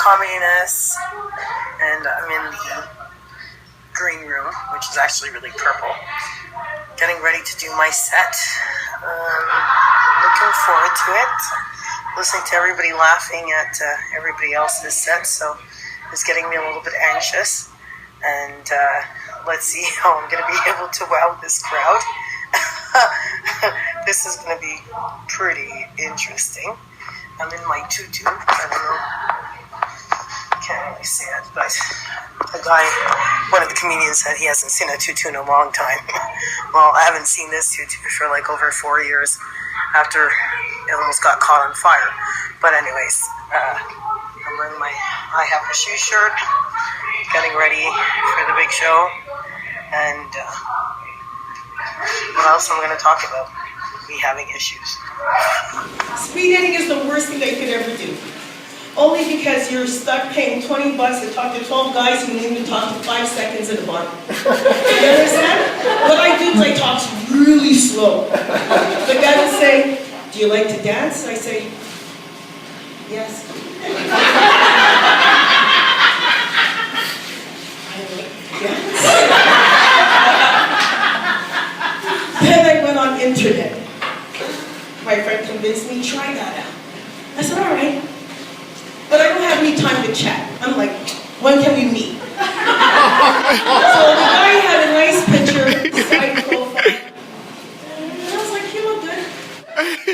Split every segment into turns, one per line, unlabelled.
Communist, and I'm in the green room, which is actually really purple. Getting ready to do my set. Looking forward to it. Listening to everybody laughing at everybody else's set, so it's getting me a little bit anxious. And let's see how I'm going to be able to wow this crowd. This is going to be pretty interesting. I'm in my tutu. I don't know. Can't really see it, but a guy, one of the comedians, said he hasn't seen a tutu in a long time. Well, I haven't seen this tutu for like over 4 years after it almost got caught on fire. But anyways, I'm wearing I have a shoe shirt, getting ready for the big show, and what else I'm going to talk about? Me having issues.
Speed dating is the worst thing that you could ever do. Only because you're stuck paying $20 to talk to 12 guys who need to talk to 5 seconds at a bar. You understand? What I do is I talk really slow. The guy will say, "Do you like to dance?" I say, "Yes." I like to dance. Then I went on internet. My friend convinced me, try that out. I said, all right. But I don't have any time to chat. I'm like, when can we meet? So the guy had a nice picture, side profile. And I was like, you look good.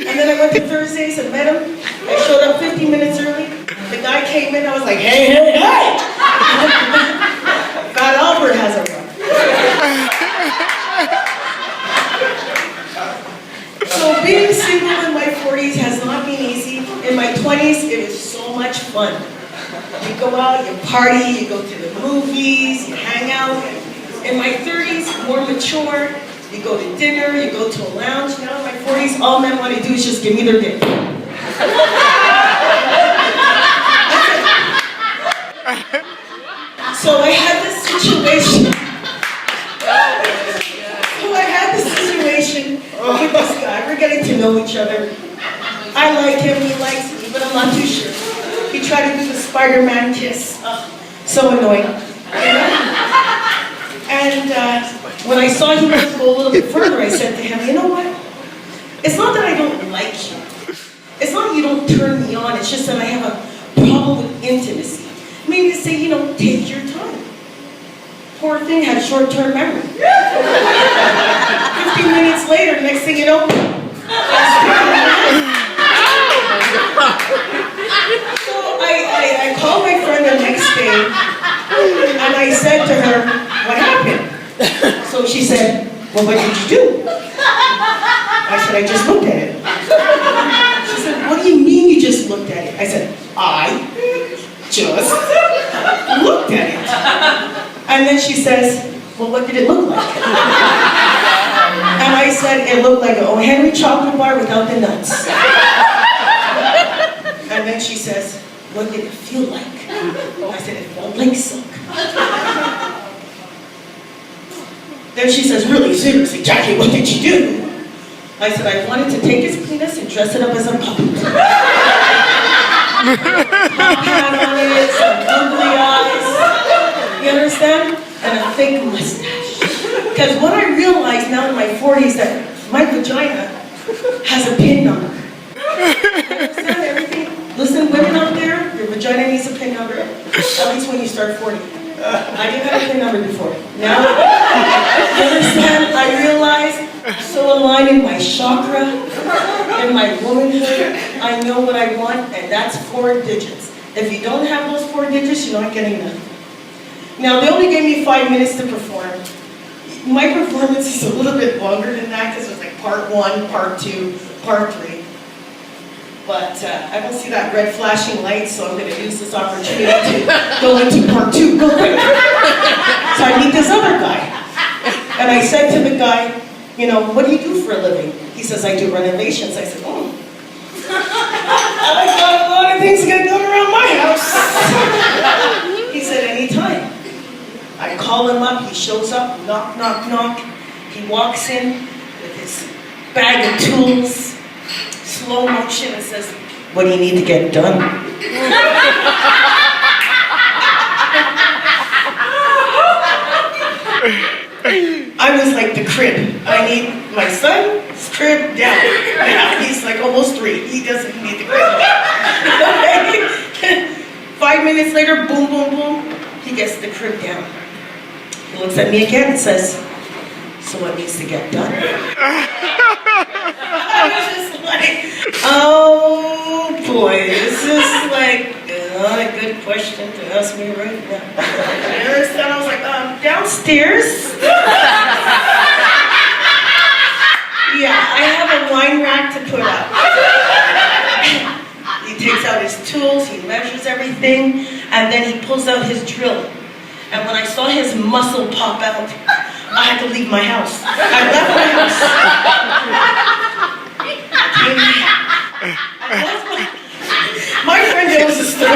And then I went to Thursdays and met him. I showed up 15 minutes early. The guy came in, I was like, hey, hey, hey! Fat Albert has a run. So being single in my 40s has not been easy. In my 20s, it was so much fun. You go out, you party, you go to the movies, you hang out. In my 30s, more mature, you go to dinner, you go to a lounge. Now in my 40s, all men want to do is just give me their dick. So I had this situation. With this guy, we're getting to know each other. I like him, he likes me, but I'm not too sure. He tried to do the Spider-Man kiss. So annoying. And when I saw he wanted to go a little bit further, I said to him, you know what? It's not that I don't like you. It's not that you don't turn me on. It's just that I have a problem with intimacy. Maybe to say, take your time. Poor thing had short-term memory. 15 minutes later, next thing you know, so I called my friend the next day, and I said to her, what happened? So she said, well, what did you do? I said, I just looked at it. She said, what do you mean you just looked at it? I said, I just looked at it. And then she says, well, what did it look like? And I said, it looked like an O. Henry chocolate bar without the nuts. And then she says, what did it feel like? I said, it felt like silk. Then she says, really seriously, Jackie, what did you do? I said, I wanted to take his penis and dress it up as a puppet. Top hat on it, some googly eyes. You understand? And a fake mustache. Because what I realized now in my 40s that my vagina has a PIN number. You understand everything? Listen, women out there, your vagina needs a PIN number. At least when you start 40. I didn't have a PIN number before. Now, you understand? I realized so aligned in my chakra, in my womanhood. I know what I want, and that's 4 digits. If you don't have those 4 digits, you're not getting nothing. Now, they only gave me 5 minutes to perform. My performance is a little bit longer than that because it was like part 1, part 2, part 3. But I don't see that red flashing light, so I'm going to use this opportunity to go into part 2 real quick. So I meet this other guy. And I said to the guy, what do you do for a living? He says, I do renovations. I said, oh. I got a lot of things get done around my house. He said, anytime. I call him up, he shows up, knock, knock, knock. He walks in with his bag of tools, slow motion, and says, what do you need to get done? I was like the crib. I need my son's crib down. Now he's like almost 3. He doesn't need the crib. Okay? 5 minutes later, boom, boom, boom, he gets the crib down. He looks at me again and says, so what needs to get done? I was just like, oh boy, this is like not a good question to ask me right now. You understand? I was like, downstairs? Yeah, I have a wine rack to put up. He takes out his tools, he measures everything, and then he pulls out his drill. And when I saw his muscle pop out, I had to leave my house. I left my house. My friend knows the story.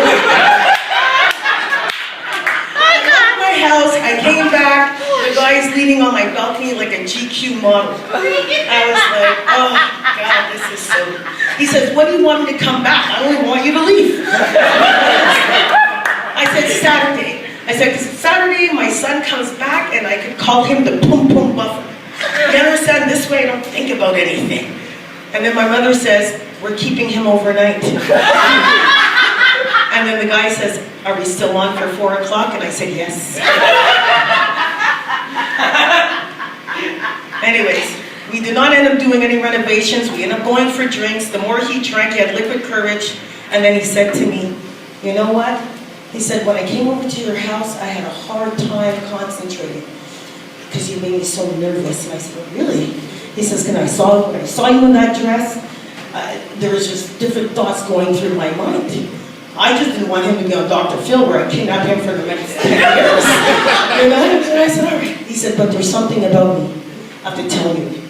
I left my house, I came back, the guy's leaning on my balcony like a GQ model. I was like, oh God, this is so... He says, when do you want me to come back? I only want you to leave. I said, Saturday. I said, because Saturday my son comes back and I could call him the Pum Pum Buffer. You understand? This way I don't think about anything. And then my mother says, we're keeping him overnight. And then the guy says, are we still on for 4 o'clock? And I said, yes. Anyways, we did not end up doing any renovations. We ended up going for drinks. The more he drank, he had liquid courage. And then he said to me, you know what? He said, when I came over to your house, I had a hard time concentrating because you made me so nervous. And I said, well, really? He says, when I saw you in that dress, there was just different thoughts going through my mind. I just didn't want him to be on Dr. Phil where I kidnapped him for the next 10 years. You know? And I said, all right. He said, but there's something about me I have to tell you.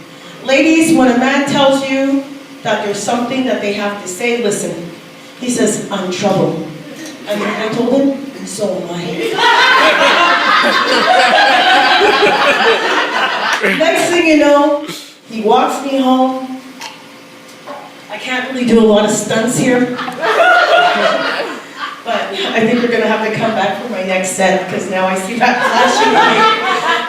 Ladies, when a man tells you that there's something that they have to say, listen. He says, I'm trouble. And I told him, and so am I. Next thing you know, he walks me home. I can't really do a lot of stunts here. But I think we're going to have to come back for my next set because now I see that flashing light.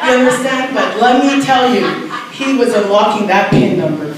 You understand? But let me tell you, he was unlocking that PIN number.